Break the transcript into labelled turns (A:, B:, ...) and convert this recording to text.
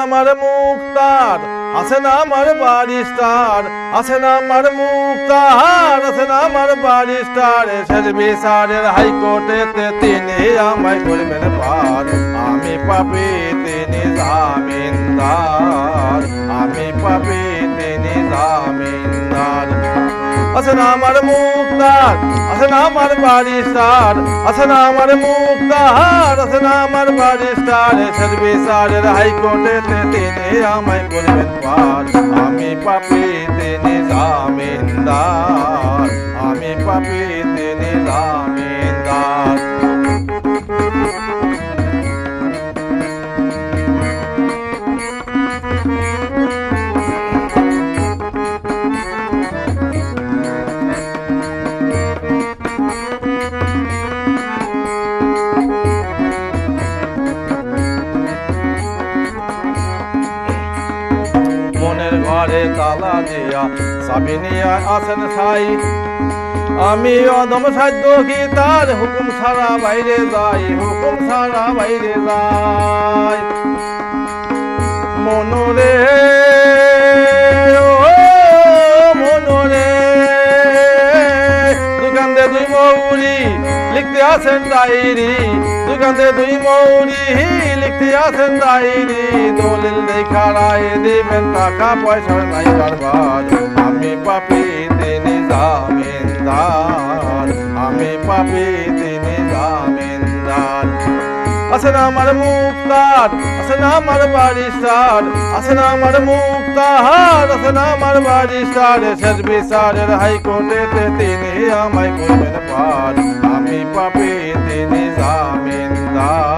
A: আমার মুক্তার আছে না আমার বারিস্টার, আছে না আমার মুক্তার, আছে না আমার বারিস্টার, শেষ বিচারের হাইকোর্টেতে তিনি আমায় করবেন পার। আমি পাপী তিনি জামিনদার, আমি পাপী তিনি জামিনদার। আছে না আমার মুক্তার, আছে না আমার বারিস্টার, আছে না আমার মুক্তার, আছে না আমার বারিস্টার, শেষ বিচারের হাইকোর্টেতে তিনি আমায় করবেন পার। আমি পাপী তিনি জামিনদার, আমি পাপী তিনি জামিনদার। ঘরে তালা দিয়া চাবি নিয়ে আছেন ছাই, আমি অদম সাধ্য কি তার হুকুম ছাড়া বাইরে যাই, হুকুম ছাড়া বাইরে যাই। মনরে ও মনরে দোকানতে দুই মৌরি লিখতে আছেন ডায়েরি, দোকানতে দুই মৌরি লিখতে আছেন ডায়েরি, দলিল দেখা রায় দিবেন টাকা পয়সা নাই কারবার। আমি পাপী তিনি জামিনদার, আমি পাপী তিনি জামিনদার। আছে না আমার মুক্তার, আছে না আমার বারিস্টার, আছে না আমার মুক্তার, আছে না আমার বারিস্টার, শেষ বিচারের হাইকোর্টেতে তিনি আমায় করবেন পার। আমি পাপী তিনি জামিনদার।